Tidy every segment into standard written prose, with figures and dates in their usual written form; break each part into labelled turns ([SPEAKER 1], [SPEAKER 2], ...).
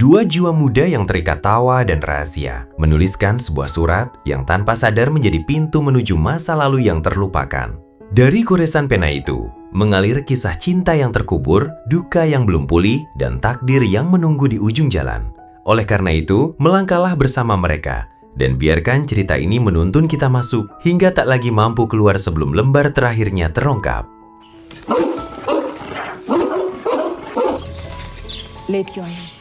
[SPEAKER 1] Dua jiwa muda yang terikat tawa dan rahasia menuliskan sebuah surat yang tanpa sadar menjadi pintu menuju masa lalu yang terlupakan. Dari goresan pena itu, mengalir kisah cinta yang terkubur, duka yang belum pulih, dan takdir yang menunggu di ujung jalan. Oleh karena itu, melangkahlah bersama mereka, dan biarkan cerita ini menuntun kita masuk hingga tak lagi mampu keluar sebelum lembar terakhirnya terungkap.
[SPEAKER 2] Let your hands.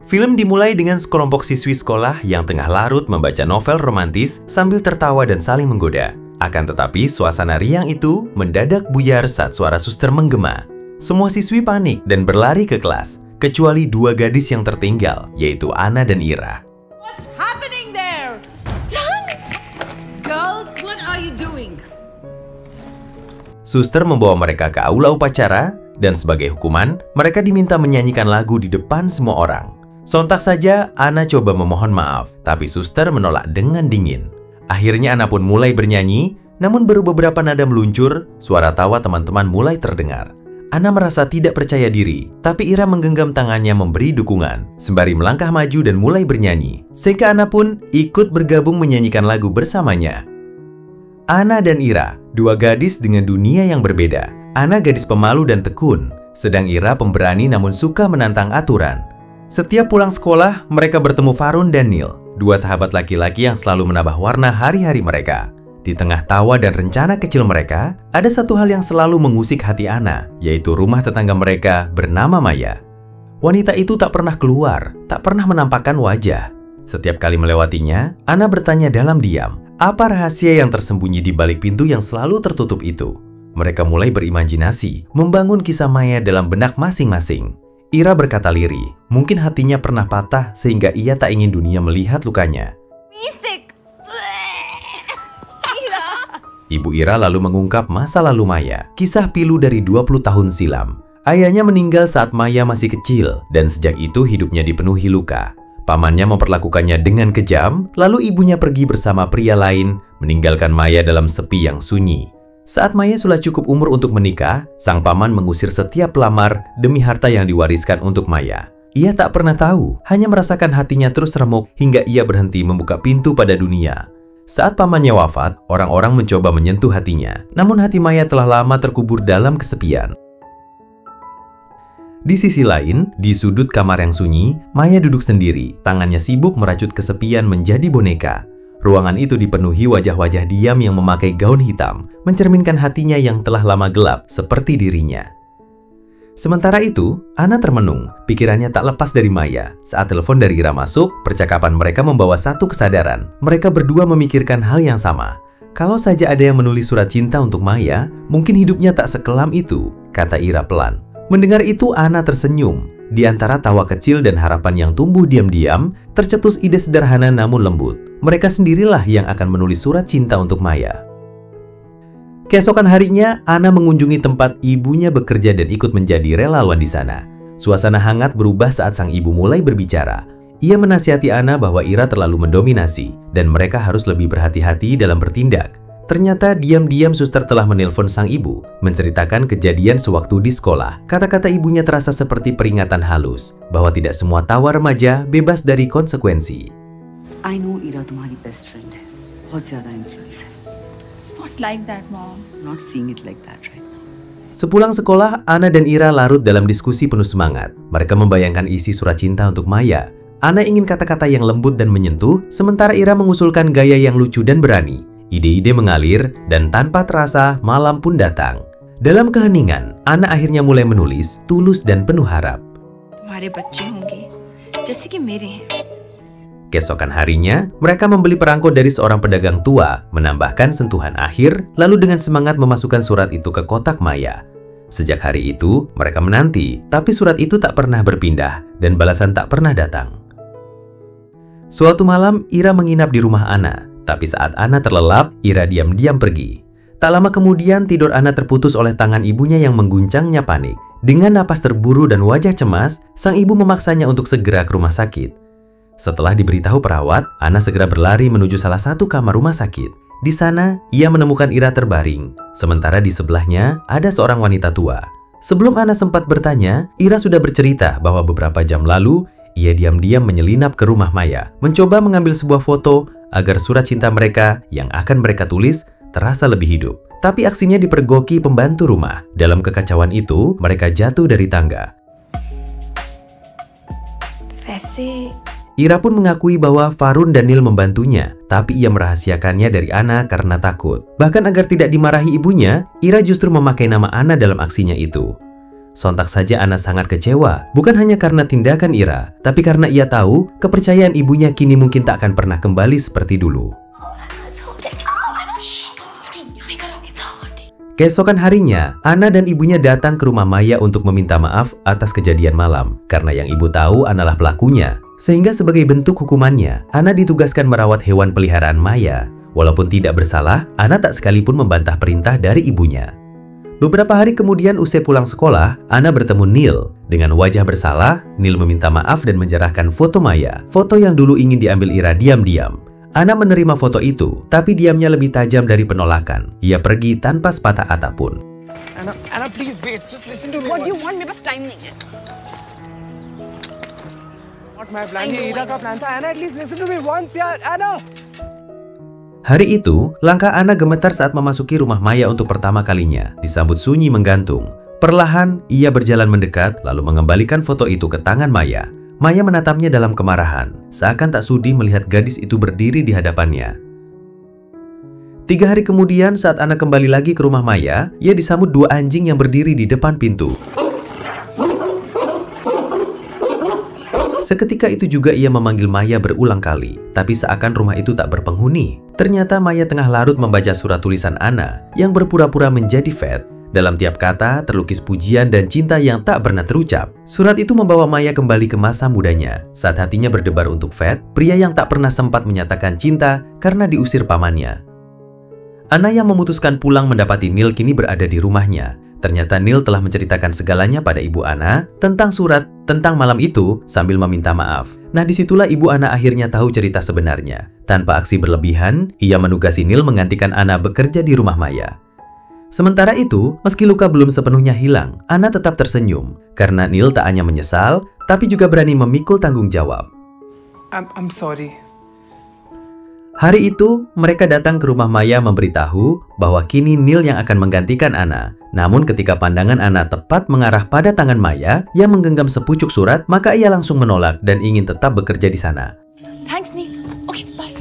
[SPEAKER 1] Film dimulai dengan sekelompok siswi sekolah yang tengah larut membaca novel romantis sambil tertawa dan saling menggoda. Akan tetapi, suasana riang itu mendadak buyar saat suara suster menggema. Semua siswi panik dan berlari ke kelas, kecuali dua gadis yang tertinggal, yaitu Anna dan Ira.
[SPEAKER 3] What's happening there? Girls, what are you doing?
[SPEAKER 1] Suster membawa mereka ke aula upacara, dan sebagai hukuman, mereka diminta menyanyikan lagu di depan semua orang. Sontak saja, Anna coba memohon maaf, tapi suster menolak dengan dingin. Akhirnya Anna pun mulai bernyanyi, namun baru beberapa nada meluncur, suara tawa teman-teman mulai terdengar. Anna merasa tidak percaya diri, tapi Ira menggenggam tangannya memberi dukungan, sembari melangkah maju dan mulai bernyanyi. Sehingga Anna pun ikut bergabung menyanyikan lagu bersamanya. Anna dan Ira, dua gadis dengan dunia yang berbeda. Anna gadis pemalu dan tekun, sedang Ira pemberani namun suka menantang aturan. Setiap pulang sekolah, mereka bertemu Farun dan Neil, dua sahabat laki-laki yang selalu menambah warna hari-hari mereka. Di tengah tawa dan rencana kecil mereka, ada satu hal yang selalu mengusik hati Anna, yaitu rumah tetangga mereka bernama Maya. Wanita itu tak pernah keluar, tak pernah menampakkan wajah. Setiap kali melewatinya, Anna bertanya dalam diam, apa rahasia yang tersembunyi di balik pintu yang selalu tertutup itu? Mereka mulai berimajinasi, membangun kisah Maya dalam benak masing-masing. Ira berkata lirih, mungkin hatinya pernah patah sehingga ia tak ingin dunia melihat lukanya.
[SPEAKER 3] Misik.
[SPEAKER 1] Ibu Ira lalu mengungkap masa lalu Maya, kisah pilu dari 20 tahun silam. Ayahnya meninggal saat Maya masih kecil, dan sejak itu hidupnya dipenuhi luka. Pamannya memperlakukannya dengan kejam, lalu ibunya pergi bersama pria lain, meninggalkan Maya dalam sepi yang sunyi. Saat Maya sudah cukup umur untuk menikah, sang paman mengusir setiap pelamar demi harta yang diwariskan untuk Maya. Ia tak pernah tahu, hanya merasakan hatinya terus remuk hingga ia berhenti membuka pintu pada dunia. Saat pamannya wafat, orang-orang mencoba menyentuh hatinya, namun hati Maya telah lama terkubur dalam kesepian. Di sisi lain, di sudut kamar yang sunyi, Maya duduk sendiri, tangannya sibuk merajut kesepian menjadi boneka. Ruangan itu dipenuhi wajah-wajah diam yang memakai gaun hitam, mencerminkan hatinya yang telah lama gelap seperti dirinya. Sementara itu, Anna termenung, pikirannya tak lepas dari Maya. Saat telepon dari Ira masuk, percakapan mereka membawa satu kesadaran. Mereka berdua memikirkan hal yang sama. Kalau saja ada yang menulis surat cinta untuk Maya, mungkin hidupnya tak sekelam itu, kata Ira pelan. Mendengar itu, Anna tersenyum. Di antara tawa kecil dan harapan yang tumbuh diam-diam, tercetus ide sederhana namun lembut. Mereka sendirilah yang akan menulis surat cinta untuk Maya. Keesokan harinya, Anna mengunjungi tempat ibunya bekerja dan ikut menjadi relawan di sana. Suasana hangat berubah saat sang ibu mulai berbicara. Ia menasihati Anna bahwa Ira terlalu mendominasi, dan mereka harus lebih berhati-hati dalam bertindak. Ternyata diam-diam suster telah menelpon sang ibu, menceritakan kejadian sewaktu di sekolah. Kata-kata ibunya terasa seperti peringatan halus, bahwa tidak semua tawa remaja bebas dari konsekuensi.
[SPEAKER 2] I know Ira तुम्हारी best friend है, बहुत ज़्यादा influence है.
[SPEAKER 4] It's not like that, Mom.
[SPEAKER 2] Not seeing it like that right now.
[SPEAKER 1] Sepulang sekolah, Anna dan Ira larut dalam diskusi penuh semangat. Mereka membayangkan isi surat cinta untuk Maya. Anna ingin kata-kata yang lembut dan menyentuh, sementara Ira mengusulkan gaya yang lucu dan berani. Ide-ide mengalir, dan tanpa terasa malam pun datang. Dalam keheningan, Anna akhirnya mulai menulis, tulus dan penuh harap.
[SPEAKER 4] तुम्हारे बच्चे होंगे, जैसे कि मेरे हैं.
[SPEAKER 1] Keesokan harinya, mereka membeli perangko dari seorang pedagang tua, menambahkan sentuhan akhir, lalu dengan semangat memasukkan surat itu ke kotak Maya. Sejak hari itu, mereka menanti, tapi surat itu tak pernah berpindah, dan balasan tak pernah datang. Suatu malam, Ira menginap di rumah Anna. Tapi saat Anna terlelap, Ira diam-diam pergi. Tak lama kemudian, tidur Anna terputus oleh tangan ibunya yang mengguncangnya panik. Dengan napas terburu dan wajah cemas, sang ibu memaksanya untuk segera ke rumah sakit. Setelah diberitahu perawat, Anna segera berlari menuju salah satu kamar rumah sakit. Di sana, ia menemukan Ira terbaring. Sementara di sebelahnya, ada seorang wanita tua. Sebelum Ana sempat bertanya, Ira sudah bercerita bahwa beberapa jam lalu, ia diam-diam menyelinap ke rumah Maya, mencoba mengambil sebuah foto agar surat cinta mereka yang akan mereka tulis terasa lebih hidup. Tapi aksinya dipergoki pembantu rumah. Dalam kekacauan itu, mereka jatuh dari tangga. Ira pun mengakui bahwa Farun dan Nil membantunya, tapi ia merahasiakannya dari Ana karena takut. Bahkan agar tidak dimarahi ibunya, Ira justru memakai nama Ana dalam aksinya itu. Sontak saja Ana sangat kecewa, bukan hanya karena tindakan Ira, tapi karena ia tahu kepercayaan ibunya kini mungkin tak akan pernah kembali seperti dulu. Keesokan harinya, Ana dan ibunya datang ke rumah Maya untuk meminta maaf atas kejadian malam, karena yang ibu tahu Ana lah pelakunya. Sehingga sebagai bentuk hukumannya, Ana ditugaskan merawat hewan peliharaan Maya. Walaupun tidak bersalah, Ana tak sekalipun membantah perintah dari ibunya. Beberapa hari kemudian usai pulang sekolah, Ana bertemu Nil. Dengan wajah bersalah, Nil meminta maaf dan menyerahkan foto Maya, foto yang dulu ingin diambil Ira diam-diam. Ana menerima foto itu, tapi diamnya lebih tajam dari penolakan. Ia pergi tanpa sepatah kata pun.
[SPEAKER 5] Anna, please wait. Just listen to me.
[SPEAKER 4] What do you want? मेरे पास time नहीं है.
[SPEAKER 5] Not my plan. ये ईरा का plan था. Anna, at least listen to me once, yaar. Anna.
[SPEAKER 1] Hari itu, langkah Ana gemetar saat memasuki rumah Maya untuk pertama kalinya, disambut sunyi menggantung. Perlahan, ia berjalan mendekat, lalu mengembalikan foto itu ke tangan Maya. Maya menatapnya dalam kemarahan, seakan tak sudi melihat gadis itu berdiri di hadapannya. 3 hari kemudian, saat Ana kembali lagi ke rumah Maya, ia disambut 2 anjing yang berdiri di depan pintu. Seketika itu juga ia memanggil Maya berulang kali, tapi seakan rumah itu tak berpenghuni. Ternyata Maya tengah larut membaca surat tulisan Ana yang berpura-pura menjadi Fat. Dalam tiap kata terlukis pujian dan cinta yang tak pernah terucap. Surat itu membawa Maya kembali ke masa mudanya, saat hatinya berdebar untuk Fat, pria yang tak pernah sempat menyatakan cinta karena diusir pamannya. Ana yang memutuskan pulang mendapati Nil kini berada di rumahnya. Ternyata Nil telah menceritakan segalanya pada ibu Ana tentang surat, tentang malam itu sambil meminta maaf. Nah, disitulah ibu Ana akhirnya tahu cerita sebenarnya. Tanpa aksi berlebihan, ia menugasi Nil menggantikan Ana bekerja di rumah Maya. Sementara itu, meski luka belum sepenuhnya hilang, Ana tetap tersenyum karena Nil tak hanya menyesal, tapi juga berani memikul tanggung jawab.
[SPEAKER 5] I'm sorry.
[SPEAKER 1] Hari itu, mereka datang ke rumah Maya memberitahu bahwa kini Nil yang akan menggantikan Ana. Namun ketika pandangan Ana tepat mengarah pada tangan Maya yang menggenggam sepucuk surat, maka ia langsung menolak dan ingin tetap bekerja di sana.
[SPEAKER 4] Thanks, Neil. Okay, bye.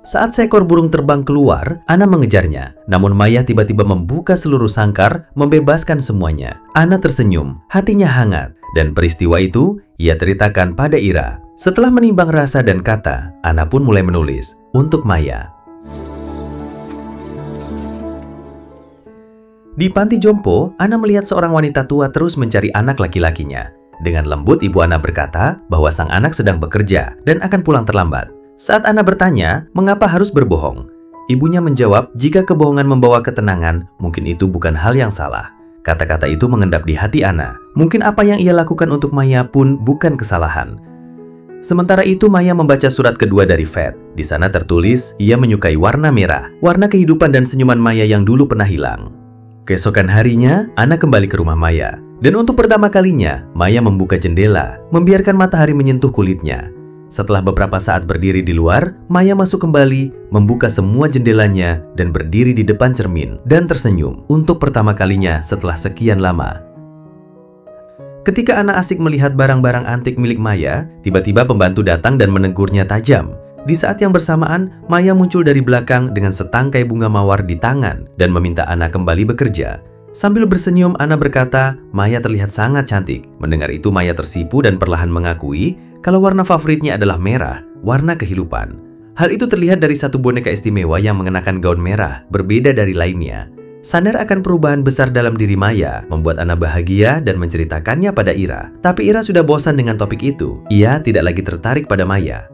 [SPEAKER 1] Saat seekor burung terbang keluar, Ana mengejarnya. Namun Maya tiba-tiba membuka seluruh sangkar, membebaskan semuanya. Ana tersenyum, hatinya hangat. Dan peristiwa itu, ia ceritakan pada Ira. Setelah menimbang rasa dan kata, Ana pun mulai menulis untuk Maya. Di panti jompo, Ana melihat seorang wanita tua terus mencari anak laki-lakinya. Dengan lembut, ibu Ana berkata bahwa sang anak sedang bekerja dan akan pulang terlambat. Saat Ana bertanya, mengapa harus berbohong? Ibunya menjawab, jika kebohongan membawa ketenangan, mungkin itu bukan hal yang salah. Kata-kata itu mengendap di hati Ana. Mungkin apa yang ia lakukan untuk Maya pun bukan kesalahan. Sementara itu, Maya membaca surat kedua dari Fat. Di sana tertulis, ia menyukai warna merah, warna kehidupan dan senyuman Maya yang dulu pernah hilang. Keesokan harinya, Ana kembali ke rumah Maya. Dan untuk pertama kalinya, Maya membuka jendela, membiarkan matahari menyentuh kulitnya. Setelah beberapa saat berdiri di luar, Maya masuk kembali, membuka semua jendelanya, dan berdiri di depan cermin, dan tersenyum untuk pertama kalinya setelah sekian lama. Ketika Ana asik melihat barang-barang antik milik Maya, tiba-tiba pembantu datang dan menegurnya tajam. Di saat yang bersamaan, Maya muncul dari belakang dengan setangkai bunga mawar di tangan, dan meminta Ana kembali bekerja. Sambil bersenyum, Ana berkata, Maya terlihat sangat cantik. Mendengar itu, Maya tersipu dan perlahan mengakui kalau warna favoritnya adalah merah, warna kehidupan. Hal itu terlihat dari satu boneka istimewa yang mengenakan gaun merah, berbeda dari lainnya. Sadar akan perubahan besar dalam diri Maya, membuat Ana bahagia dan menceritakannya pada Ira. Tapi Ira sudah bosan dengan topik itu. Ia tidak lagi tertarik pada Maya.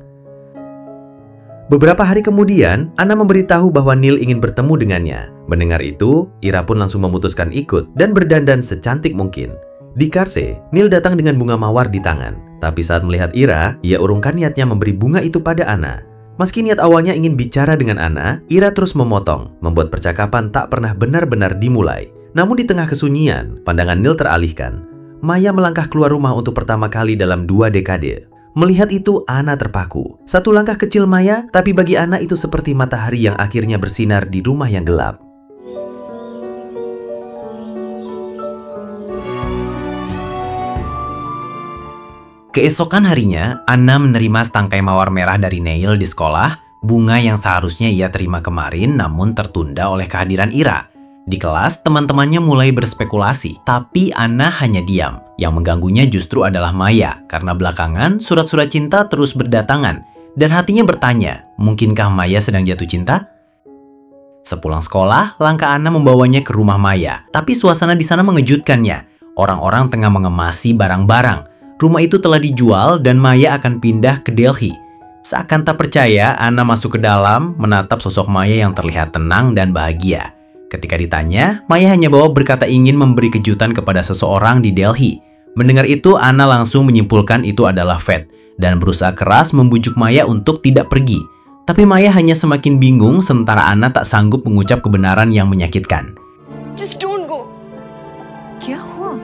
[SPEAKER 1] Beberapa hari kemudian, Ana memberitahu bahwa Nil ingin bertemu dengannya. Mendengar itu, Ira pun langsung memutuskan ikut dan berdandan secantik mungkin. Di Karse, Nil datang dengan bunga mawar di tangan. Tapi saat melihat Ira, ia urungkan niatnya memberi bunga itu pada Ana. Meski niat awalnya ingin bicara dengan Ana, Ira terus memotong, membuat percakapan tak pernah benar-benar dimulai. Namun di tengah kesunyian, pandangan Neil teralihkan. Maya melangkah keluar rumah untuk pertama kali dalam 2 dekade. Melihat itu, Anna terpaku. Satu langkah kecil Maya, tapi bagi Anna itu seperti matahari yang akhirnya bersinar di rumah yang gelap. Keesokan harinya, Anna menerima setangkai mawar merah dari Neil di sekolah, bunga yang seharusnya ia terima kemarin namun tertunda oleh kehadiran Ira. Di kelas, teman-temannya mulai berspekulasi, tapi Anna hanya diam. Yang mengganggunya justru adalah Maya, karena belakangan surat-surat cinta terus berdatangan, dan hatinya bertanya, mungkinkah Maya sedang jatuh cinta? Sepulang sekolah, langkah Anna membawanya ke rumah Maya, tapi suasana di sana mengejutkannya. Orang-orang tengah mengemasi barang-barang. Rumah itu telah dijual dan Maya akan pindah ke Delhi. Seakan tak percaya, Anna masuk ke dalam, menatap sosok Maya yang terlihat tenang dan bahagia. Ketika ditanya, Maya hanya berkata ingin memberi kejutan kepada seseorang di Delhi. Mendengar itu, Anna langsung menyimpulkan itu adalah fate dan berusaha keras membujuk Maya untuk tidak pergi. Tapi Maya hanya semakin bingung sementara Anna tak sanggup mengucap kebenaran yang menyakitkan.
[SPEAKER 4] Just don't go. क्या हुआ?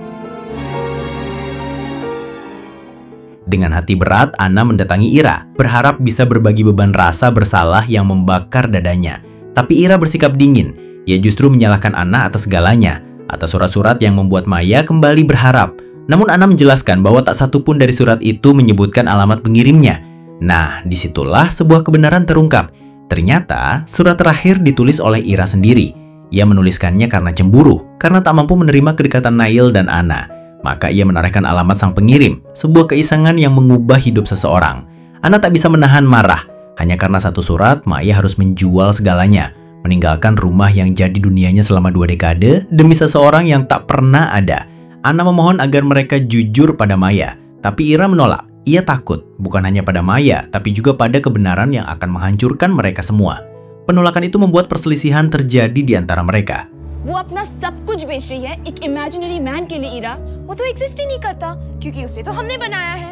[SPEAKER 1] Dengan hati berat, Anna mendatangi Ira, berharap bisa berbagi beban rasa bersalah yang membakar dadanya. Tapi Ira bersikap dingin. Ia justru menyalahkan Anna atas segalanya, atas surat-surat yang membuat Maya kembali berharap. Namun Anna menjelaskan bahwa tak satu pun dari surat itu menyebutkan alamat pengirimnya. Nah, disitulah sebuah kebenaran terungkap. Ternyata, surat terakhir ditulis oleh Ira sendiri. Ia menuliskannya karena cemburu, karena tak mampu menerima kedekatan Neil dan Anna. Maka ia menorehkan alamat sang pengirim, sebuah keisengan yang mengubah hidup seseorang. Anna tak bisa menahan marah. Hanya karena satu surat, Maya harus menjual segalanya, meninggalkan rumah yang jadi dunianya selama 2 dekade demi seseorang yang tak pernah ada. Anna memohon agar mereka jujur pada Maya, tapi Ira menolak. Ia takut, bukan hanya pada Maya, tapi juga pada kebenaran yang akan menghancurkan mereka semua. Penolakan itu membuat perselisihan terjadi di antara mereka.
[SPEAKER 4] वो अपना सब कुछ बेच रही है एक imaginary man के लिए इरा, वो तो एग्जिस्ट ही नहीं करता क्योंकि उसे तो हमने बनाया है.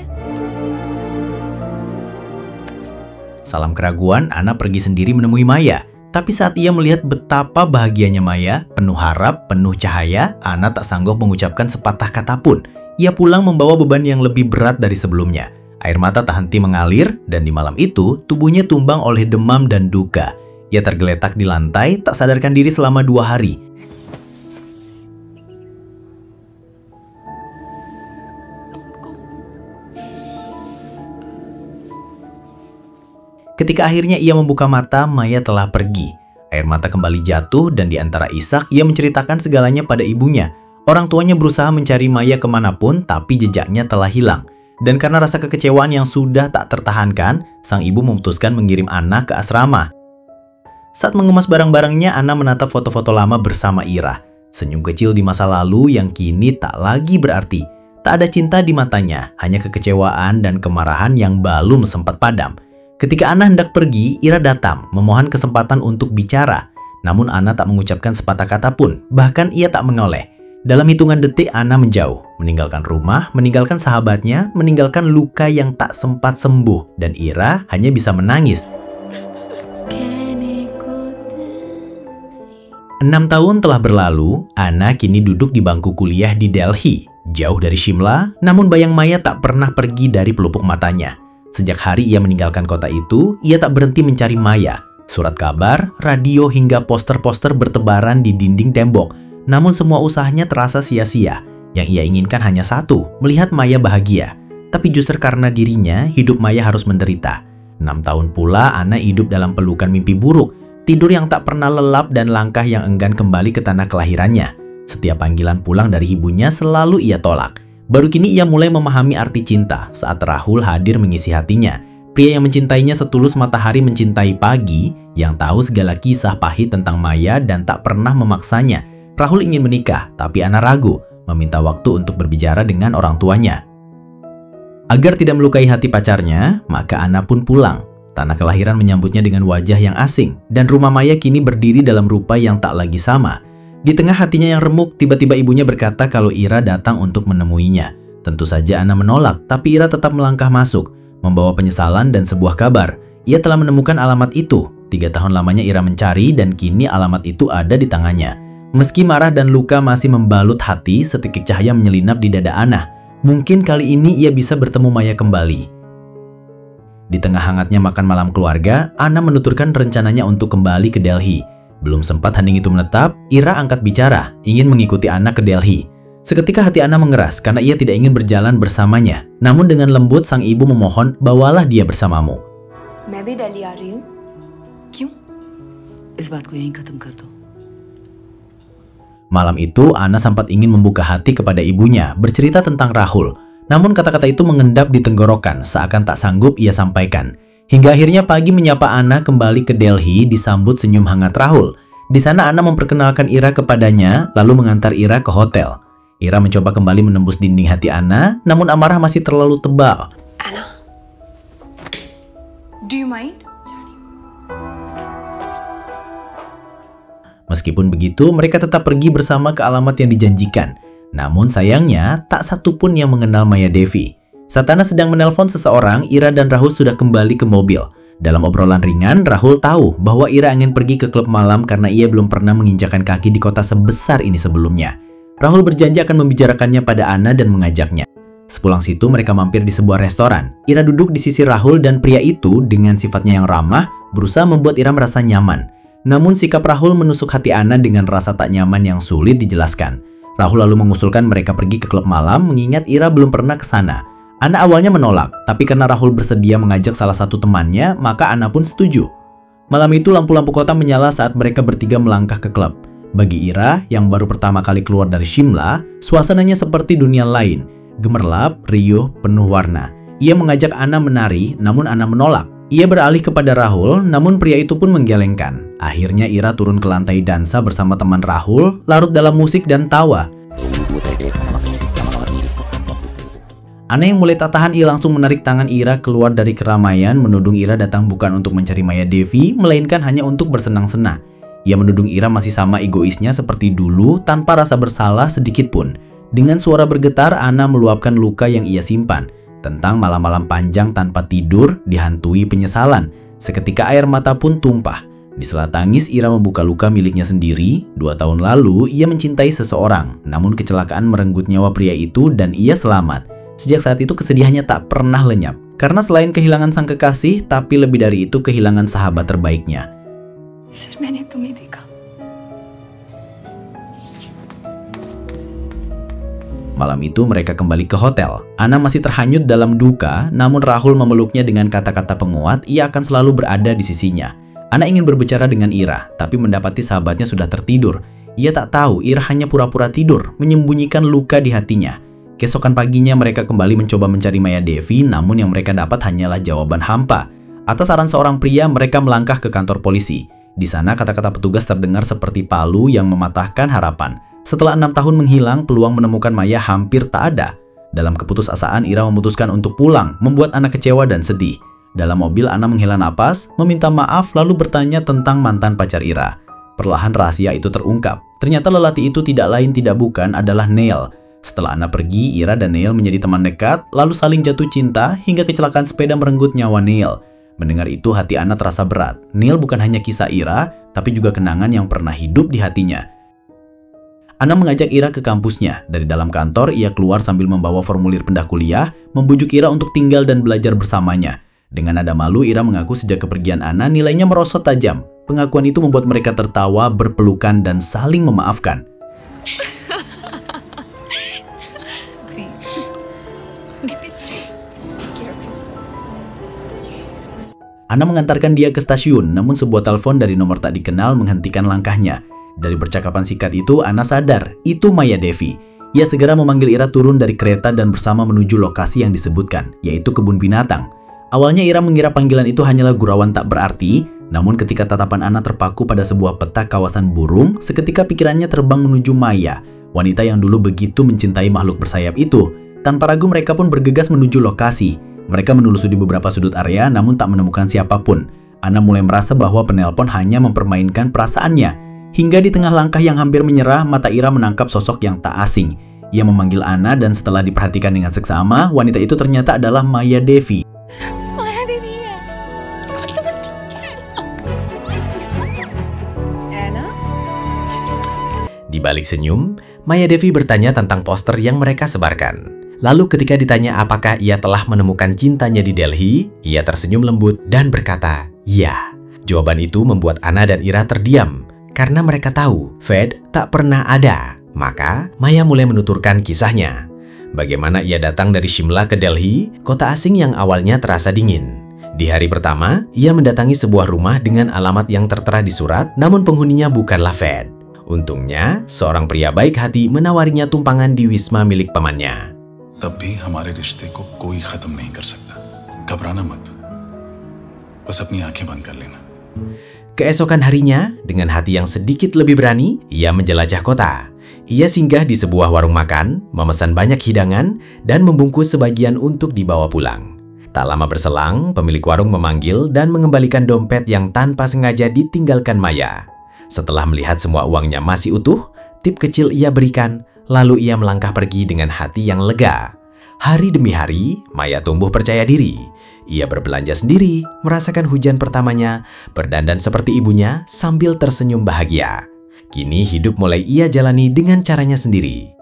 [SPEAKER 1] Salam keraguan, Anna pergi sendiri menemui Maya. Tapi saat ia melihat betapa bahagianya Maya, penuh harap, penuh cahaya, Anna tak sanggup mengucapkan sepatah kata pun. Ia pulang membawa beban yang lebih berat dari sebelumnya. Air mata tak henti mengalir, dan di malam itu, tubuhnya tumbang oleh demam dan duka. Ia tergeletak di lantai, tak sadarkan diri selama 2 hari. Ketika akhirnya ia membuka mata, Maya telah pergi. Air mata kembali jatuh dan di antara isak ia menceritakan segalanya pada ibunya. Orang tuanya berusaha mencari Maya kemanapun tapi jejaknya telah hilang. Dan karena rasa kekecewaan yang sudah tak tertahankan, sang ibu memutuskan mengirim Anna ke asrama. Saat mengemas barang-barangnya, Anna menatap foto-foto lama bersama Ira. Senyum kecil di masa lalu yang kini tak lagi berarti. Tak ada cinta di matanya, hanya kekecewaan dan kemarahan yang belum sempat padam. Ketika Anna hendak pergi, Ira datang, memohon kesempatan untuk bicara. Namun Anna tak mengucapkan sepatah kata pun, bahkan ia tak menoleh. Dalam hitungan detik, Anna menjauh, meninggalkan rumah, meninggalkan sahabatnya, meninggalkan luka yang tak sempat sembuh, dan Ira hanya bisa menangis. 6 tahun telah berlalu, Anna kini duduk di bangku kuliah di Delhi, jauh dari Shimla, namun bayang Maya tak pernah pergi dari pelupuk matanya. Sejak hari ia meninggalkan kota itu, ia tak berhenti mencari Maya. Surat kabar, radio hingga poster-poster bertebaran di dinding tembok. Namun semua usahanya terasa sia-sia. Yang ia inginkan hanya satu, melihat Maya bahagia. Tapi justru karena dirinya, hidup Maya harus menderita. 6 tahun pula Anna hidup dalam pelukan mimpi buruk. Tidur yang tak pernah lelap dan langkah yang enggan kembali ke tanah kelahirannya. Setiap panggilan pulang dari ibunya selalu ia tolak. Baru kini ia mulai memahami arti cinta saat Rahul hadir mengisi hatinya. Pria yang mencintainya setulus matahari mencintai pagi, yang tahu segala kisah pahit tentang Maya dan tak pernah memaksanya. Rahul ingin menikah, tapi Anna ragu, meminta waktu untuk berbicara dengan orang tuanya. Agar tidak melukai hati pacarnya, maka Anna pun pulang. Tanah kelahiran menyambutnya dengan wajah yang asing, dan rumah Maya kini berdiri dalam rupa yang tak lagi sama. Di tengah hatinya yang remuk, tiba-tiba ibunya berkata kalau Ira datang untuk menemuinya. Tentu saja Anna menolak, tapi Ira tetap melangkah masuk, membawa penyesalan dan sebuah kabar. Ia telah menemukan alamat itu. 3 tahun lamanya Ira mencari dan kini alamat itu ada di tangannya.
[SPEAKER 6] Meski marah dan luka masih membalut hati, setitik cahaya menyelinap di dada Anna. Mungkin kali ini ia bisa bertemu Maya kembali. Di tengah hangatnya makan malam keluarga, Anna menuturkan rencananya untuk kembali ke Delhi. Belum sempat hening itu menetap, Ira angkat bicara, ingin mengikuti Anna ke Delhi. Seketika hati Anna mengeras karena ia tidak ingin berjalan bersamanya. Namun dengan lembut sang ibu memohon, bawalah dia bersamamu.
[SPEAKER 4] मैं भी दिल्ली आ रही हूँ। क्यों?
[SPEAKER 2] इस बात को यहीं खत्म कर दो।
[SPEAKER 6] Malam itu, Anna sempat ingin membuka hati kepada ibunya, bercerita tentang Rahul. Namun kata-kata itu mengendap di tenggorokan, seakan tak sanggup ia sampaikan. Hingga akhirnya pagi menyapa Anna kembali ke Delhi disambut senyum hangat Rahul. Di sana Anna memperkenalkan Ira kepadanya, lalu mengantar Ira ke hotel. Ira mencoba kembali menembus dinding hati Anna, namun amarah masih terlalu tebal.
[SPEAKER 4] Anna, do you mind?
[SPEAKER 6] Meskipun begitu, mereka tetap pergi bersama ke alamat yang dijanjikan. Namun sayangnya, tak satu pun yang mengenal Maya Devi. Saat Anna sedang menelpon seseorang, Ira dan Rahul sudah kembali ke mobil. Dalam obrolan ringan, Rahul tahu bahwa Ira ingin pergi ke klub malam karena ia belum pernah menginjakan kaki di kota sebesar ini sebelumnya. Rahul berjanji akan membicarakannya pada Anna dan mengajaknya. Sepulang situ, mereka mampir di sebuah restoran. Ira duduk di sisi Rahul dan pria itu dengan sifatnya yang ramah berusaha membuat Ira merasa nyaman. Namun sikap Rahul menusuk hati Anna dengan rasa tak nyaman yang sulit dijelaskan. Rahul lalu mengusulkan mereka pergi ke klub malam mengingat Ira belum pernah ke sana. Anna awalnya menolak, tapi karena Rahul bersedia mengajak salah satu temannya, maka Anna pun setuju. Malam itu lampu-lampu kota menyala saat mereka bertiga melangkah ke klub. Bagi Ira, yang baru pertama kali keluar dari Shimla, suasananya seperti dunia lain. Gemerlap, riuh, penuh warna. Ia mengajak Anna menari, namun Anna menolak. Ia beralih kepada Rahul, namun pria itu pun menggelengkan. Akhirnya Ira turun ke lantai dansa bersama teman Rahul, larut dalam musik dan tawa. Anna yang mulai tak tahan, ia langsung menarik tangan Ira keluar dari keramaian, menudung Ira datang bukan untuk mencari Maya Devi, melainkan hanya untuk bersenang-senang. Ia menudung Ira masih sama egoisnya seperti dulu, tanpa rasa bersalah sedikit pun. Dengan suara bergetar, Anna meluapkan luka yang ia simpan. Tentang malam-malam panjang tanpa tidur, dihantui penyesalan. Seketika air mata pun tumpah. Di sela tangis, Ira membuka luka miliknya sendiri. 2 tahun lalu, ia mencintai seseorang. Namun kecelakaan merenggut nyawa pria itu dan ia selamat. Sejak saat itu kesedihannya tak pernah lenyap. Karena selain kehilangan sang kekasih, tapi lebih dari itu kehilangan sahabat terbaiknya.
[SPEAKER 4] फिर मैंने तुम्हें देखा।
[SPEAKER 6] Malam itu mereka kembali ke hotel. Anna masih terhanyut dalam duka, namun Rahul memeluknya dengan kata-kata penguat, ia akan selalu berada di sisinya. Anna ingin berbicara dengan Ira, tapi mendapati sahabatnya sudah tertidur. Ia tak tahu Ira hanya pura-pura tidur, menyembunyikan luka di hatinya. Keesokan paginya mereka kembali mencoba mencari Maya Devi, namun yang mereka dapat hanyalah jawaban hampa. Atas saran seorang pria, mereka melangkah ke kantor polisi. Di sana kata-kata petugas terdengar seperti palu yang mematahkan harapan. Setelah 6 tahun menghilang, peluang menemukan Maya hampir tak ada. Dalam keputusasaan, Ira memutuskan untuk pulang, membuat Anna kecewa dan sedih. Dalam mobil, Anna menghela napas, meminta maaf, lalu bertanya tentang mantan pacar Ira. Perlahan rahasia itu terungkap. Ternyata lelaki itu tidak lain tidak bukan adalah Neil. Setelah Anna pergi, Ira dan Neil menjadi teman dekat, lalu saling jatuh cinta hingga kecelakaan sepeda merenggut nyawa Neil. Mendengar itu, hati Anna terasa berat. Neil bukan hanya kisah Ira, tapi juga kenangan yang pernah hidup di hatinya. Anna mengajak Ira ke kampusnya. Dari dalam kantor, ia keluar sambil membawa formulir pindah kuliah, membujuk Ira untuk tinggal dan belajar bersamanya. Dengan nada malu, Ira mengaku sejak kepergian Anna, nilainya merosot tajam. Pengakuan itu membuat mereka tertawa, berpelukan, dan saling memaafkan. Anna mengantarkan dia ke stasiun, namun sebuah telepon dari nomor tak dikenal menghentikan langkahnya. Dari percakapan singkat itu, Anna sadar, itu Maya Devi. Ia segera memanggil Ira turun dari kereta dan bersama menuju lokasi yang disebutkan, yaitu kebun binatang. Awalnya Ira mengira panggilan itu hanyalah gurauan tak berarti, namun ketika tatapan Anna terpaku pada sebuah peta kawasan burung, seketika pikirannya terbang menuju Maya, wanita yang dulu begitu mencintai makhluk bersayap itu. Tanpa ragu mereka pun bergegas menuju lokasi. Mereka menelusuri beberapa sudut area namun tak menemukan siapapun. Anna mulai merasa bahwa penelpon hanya mempermainkan perasaannya. Hingga di tengah langkah yang hampir menyerah, mata Ira menangkap sosok yang tak asing. Ia memanggil Anna dan setelah diperhatikan dengan seksama, wanita itu ternyata adalah Maya Devi.
[SPEAKER 4] Maya Devi है। उसको तो ठीक है। Anna?
[SPEAKER 1] Di balik senyum, Maya Devi bertanya tentang poster yang mereka sebarkan. Lalu ketika ditanya apakah ia telah menemukan cintanya di Delhi, ia tersenyum lembut dan berkata, "Iya." Jawaban itu membuat Anna dan Ira terdiam, karena mereka tahu Ved tak pernah ada. Maka, Maya mulai menuturkan kisahnya. Bagaimana ia datang dari Shimla ke Delhi, kota asing yang awalnya terasa dingin. Di hari pertama, ia mendatangi sebuah rumah dengan alamat yang tertera di surat, namun penghuninya bukanlah Ved. Untungnya, seorang pria baik hati menawarinya tumpangan di wisma milik pamannya.
[SPEAKER 7] तब भी हमारे रिश्ते को कोई खत्म नहीं कर सकता. घबराना मत. बस अपनी आंखें बंद कर लेना.
[SPEAKER 1] Keesokan harinya, dengan hati yang sedikit lebih berani, ia menjelajah kota. Ia singgah di sebuah warung makan, memesan banyak hidangan, dan membungkus sebagian untuk dibawa pulang. Tak lama berselang, pemilik warung memanggil dan mengembalikan dompet yang tanpa sengaja ditinggalkan Maya. Setelah melihat semua uangnya masih utuh, tip kecil ia berikan, lalu ia melangkah pergi dengan hati yang lega. Hari demi hari, Maya tumbuh percaya diri. Ia berbelanja sendiri, merasakan hujan pertamanya, berdandan seperti ibunya sambil tersenyum bahagia. Kini hidup mulai ia jalani dengan caranya sendiri.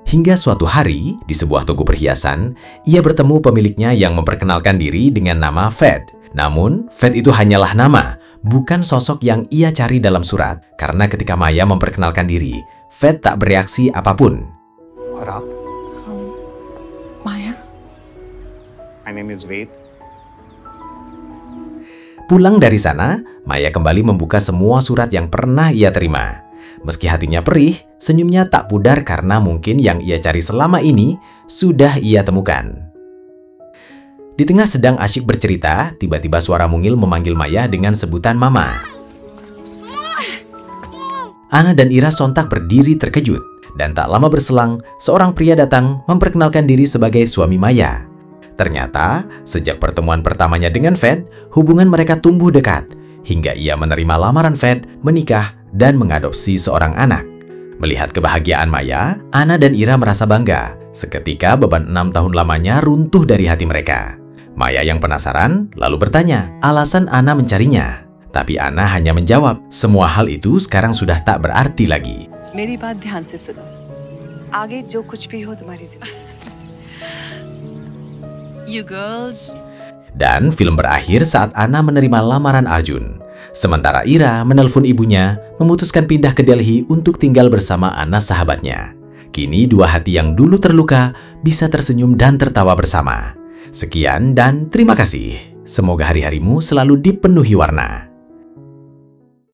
[SPEAKER 1] Hingga suatu hari, di sebuah toko perhiasan, ia bertemu pemiliknya yang memperkenalkan diri dengan nama Ved. Namun, Ved itu hanyalah nama, bukan sosok yang ia cari dalam surat. Karena ketika Maya memperkenalkan diri, Ved tak bereaksi apapun.
[SPEAKER 5] और आप?
[SPEAKER 8] Maya.
[SPEAKER 5] My name is Ved.
[SPEAKER 1] Pulang dari sana, Maya kembali membuka semua surat yang pernah ia terima. Meski hatinya perih, senyumnya tak pudar karena mungkin yang ia cari selama ini sudah ia temukan. Di tengah sedang asyik bercerita, tiba-tiba suara mungil memanggil Maya dengan sebutan Mama. Anna dan Ira sontak berdiri terkejut, dan tak lama berselang, seorang pria datang memperkenalkan diri sebagai suami Maya. Ternyata, sejak pertemuan pertamanya dengan Ved, hubungan mereka tumbuh dekat, hingga ia menerima lamaran Ved, menikah, dan mengadopsi seorang anak. Melihat kebahagiaan Maya, Anna dan Ira merasa bangga. Seketika beban 6 tahun lamanya runtuh dari hati mereka. Maya yang penasaran, lalu bertanya alasan Anna mencarinya. Tapi Anna hanya menjawab, semua hal itu sekarang sudah tak berarti lagi.
[SPEAKER 2] मेरी बात ध्यान से सुनो आगे जो कुछ भी हो तुम्हारी जिंदगी
[SPEAKER 3] You girls.
[SPEAKER 1] Dan film berakhir saat Anna menerima lamaran Arjun. Sementara Ira menelpon ibunya, memutuskan pindah ke Delhi untuk tinggal bersama Anna sahabatnya. Kini dua hati yang dulu terluka bisa tersenyum dan tertawa bersama. Sekian dan terima kasih. Semoga hari-harimu selalu dipenuhi warna.